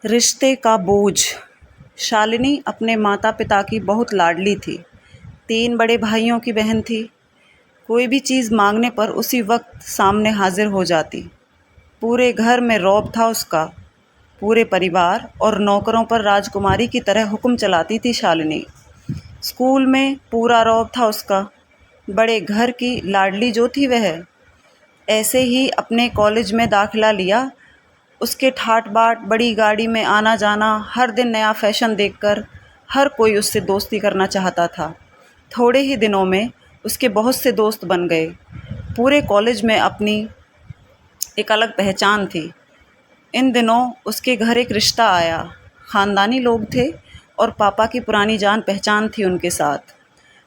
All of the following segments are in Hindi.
रिश्ते का बोझ। शालिनी अपने माता पिता की बहुत लाडली थी। 3 बड़े भाइयों की बहन थी। कोई भी चीज़ मांगने पर उसी वक्त सामने हाजिर हो जाती। पूरे घर में रौब था उसका। पूरे परिवार और नौकरों पर राजकुमारी की तरह हुक्म चलाती थी शालिनी। स्कूल में पूरा रौब था उसका। बड़े घर की लाडली जो थी वह। ऐसे ही अपने कॉलेज में दाखिला लिया। उसके ठाट बाट, बड़ी गाड़ी में आना जाना, हर दिन नया फैशन देखकर हर कोई उससे दोस्ती करना चाहता था। थोड़े ही दिनों में उसके बहुत से दोस्त बन गए। पूरे कॉलेज में अपनी एक अलग पहचान थी। इन दिनों उसके घर एक रिश्ता आया। ख़ानदानी लोग थे और पापा की पुरानी जान पहचान थी उनके साथ।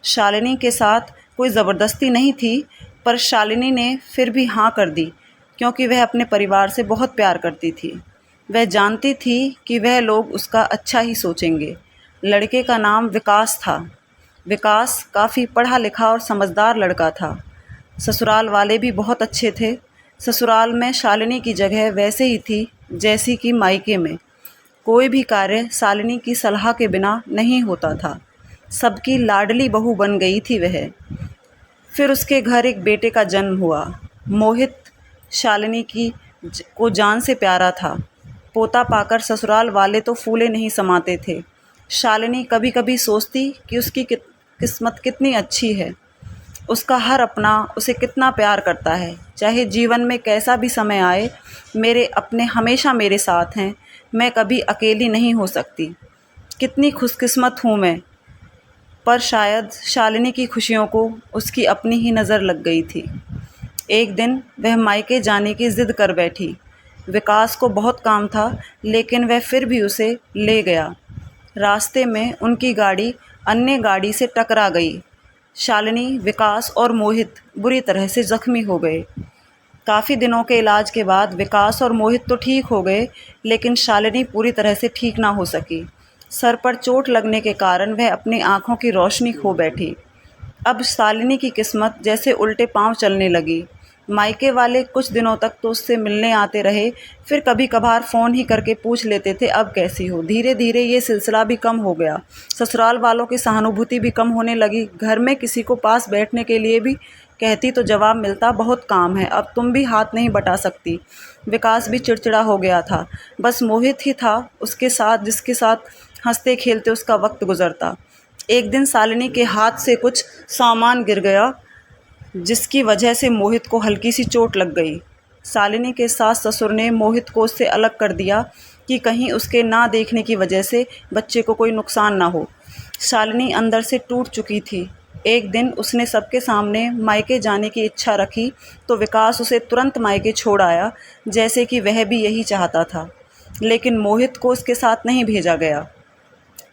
शालिनी के साथ कोई ज़बरदस्ती नहीं थी, पर शालिनी ने फिर भी हाँ कर दी, क्योंकि वह अपने परिवार से बहुत प्यार करती थी। वह जानती थी कि वह लोग उसका अच्छा ही सोचेंगे। लड़के का नाम विकास था। विकास काफ़ी पढ़ा लिखा और समझदार लड़का था। ससुराल वाले भी बहुत अच्छे थे। ससुराल में शालिनी की जगह वैसे ही थी जैसी कि मायके में। कोई भी कार्य शालिनी की सलाह के बिना नहीं होता था। सबकी लाडली बहू बन गई थी वह। फिर उसके घर एक बेटे का जन्म हुआ। मोहित शालिनी को जान से प्यारा था। पोता पाकर ससुराल वाले तो फूले नहीं समाते थे। शालिनी कभी कभी सोचती कि उसकी किस्मत कितनी अच्छी है। उसका हर अपना उसे कितना प्यार करता है। चाहे जीवन में कैसा भी समय आए, मेरे अपने हमेशा मेरे साथ हैं। मैं कभी अकेली नहीं हो सकती। कितनी खुशकिस्मत हूँ मैं। पर शायद शालिनी की खुशियों को उसकी अपनी ही नज़र लग गई थी। एक दिन वह मायके जाने की ज़िद कर बैठी। विकास को बहुत काम था, लेकिन वह फिर भी उसे ले गया। रास्ते में उनकी गाड़ी अन्य गाड़ी से टकरा गई। शालिनी, विकास और मोहित बुरी तरह से ज़ख्मी हो गए। काफ़ी दिनों के इलाज के बाद विकास और मोहित तो ठीक हो गए, लेकिन शालिनी पूरी तरह से ठीक ना हो सकी। सर पर चोट लगने के कारण वह अपनी आँखों की रोशनी खो बैठी। अब शालिनी की किस्मत जैसे उल्टे पाँव चलने लगी। मायके वाले कुछ दिनों तक तो उससे मिलने आते रहे, फिर कभी कभार फ़ोन ही करके पूछ लेते थे अब कैसी हो। धीरे धीरे ये सिलसिला भी कम हो गया। ससुराल वालों की सहानुभूति भी कम होने लगी। घर में किसी को पास बैठने के लिए भी कहती तो जवाब मिलता बहुत काम है, अब तुम भी हाथ नहीं बटा सकती। विकास भी चिड़चिड़ा हो गया था। बस मोहित ही था उसके साथ, जिसके साथ हंसते खेलते उसका वक्त गुजरता। एक दिन शालिनी के हाथ से कुछ सामान गिर गया, जिसकी वजह से मोहित को हल्की सी चोट लग गई। शालिनी के सास ससुर ने मोहित को उससे अलग कर दिया कि कहीं उसके ना देखने की वजह से बच्चे को कोई नुकसान ना हो। शालिनी अंदर से टूट चुकी थी। एक दिन उसने सबके सामने मायके जाने की इच्छा रखी तो विकास उसे तुरंत मायके छोड़ आया, जैसे कि वह भी यही चाहता था। लेकिन मोहित को उसके साथ नहीं भेजा गया।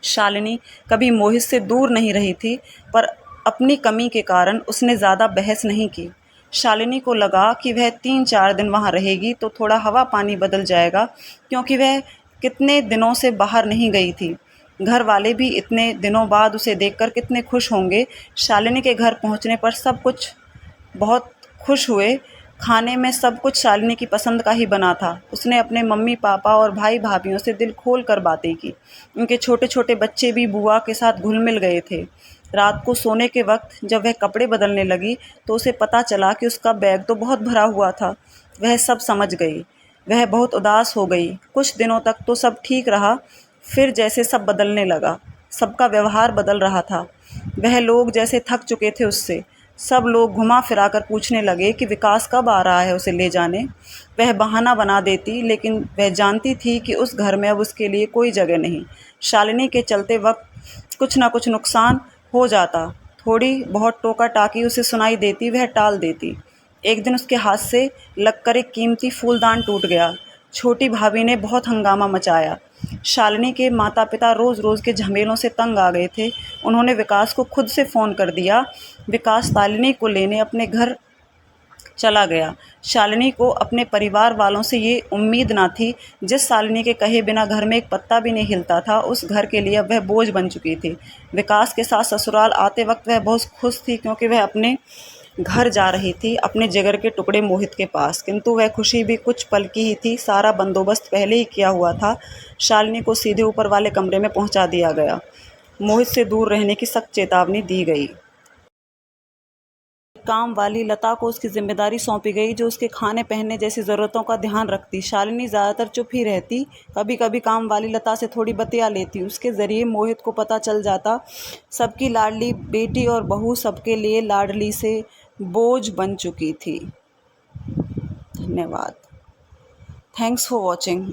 शालिनी कभी मोहित से दूर नहीं रही थी, पर अपनी कमी के कारण उसने ज़्यादा बहस नहीं की। शालिनी को लगा कि वह 3-4 दिन वहाँ रहेगी तो थोड़ा हवा पानी बदल जाएगा, क्योंकि वह कितने दिनों से बाहर नहीं गई थी। घर वाले भी इतने दिनों बाद उसे देखकर कितने खुश होंगे। शालिनी के घर पहुँचने पर सब कुछ बहुत खुश हुए। खाने में सब कुछ शालिनी की पसंद का ही बना था। उसने अपने मम्मी पापा और भाई भाभियों से दिल खोल कर बातें की। उनके छोटे छोटे बच्चे भी बुआ के साथ घुल मिल गए थे। रात को सोने के वक्त जब वह कपड़े बदलने लगी तो उसे पता चला कि उसका बैग तो बहुत भरा हुआ था। वह सब समझ गई। वह बहुत उदास हो गई। कुछ दिनों तक तो सब ठीक रहा, फिर जैसे सब बदलने लगा। सबका व्यवहार बदल रहा था। वह लोग जैसे थक चुके थे उससे। सब लोग घुमा फिरा कर पूछने लगे कि विकास कब आ रहा है उसे ले जाने। वह बहाना बना देती, लेकिन वह जानती थी कि उस घर में अब उसके लिए कोई जगह नहीं। शालिनी के चलते वक्त कुछ ना कुछ नुकसान हो जाता। थोड़ी बहुत टोका टाकी उसे सुनाई देती, वह टाल देती। एक दिन उसके हाथ से लगकर एक कीमती फूलदान टूट गया। छोटी भाभी ने बहुत हंगामा मचाया। शालिनी के माता पिता रोज़ रोज़ के झमेलों से तंग आ गए थे। उन्होंने विकास को खुद से फ़ोन कर दिया। विकास शालिनी को लेने अपने घर चला गया। शालिनी को अपने परिवार वालों से ये उम्मीद ना थी। जिस शालिनी के कहे बिना घर में एक पत्ता भी नहीं हिलता था, उस घर के लिए अब वह बोझ बन चुकी थी। विकास के साथ ससुराल आते वक्त वह बहुत खुश थी, क्योंकि वह अपने घर जा रही थी अपने जिगर के टुकड़े मोहित के पास, किंतु वह खुशी भी कुछ पल की ही थी। सारा बंदोबस्त पहले ही किया हुआ था। शालिनी को सीधे ऊपर वाले कमरे में पहुंचा दिया गया। मोहित से दूर रहने की सख्त चेतावनी दी गई। काम वाली लता को उसकी जिम्मेदारी सौंपी गई, जो उसके खाने पहनने जैसी ज़रूरतों का ध्यान रखती। शालिनी ज़्यादातर चुप ही रहती, कभी कभी काम वाली लता से थोड़ी बतिया लेती। उसके ज़रिए मोहित को पता चल जाता सबकी लाडली बेटी और बहू सबके लिए लाडली से बोझ बन चुकी थी। धन्यवाद। Thanks for watching.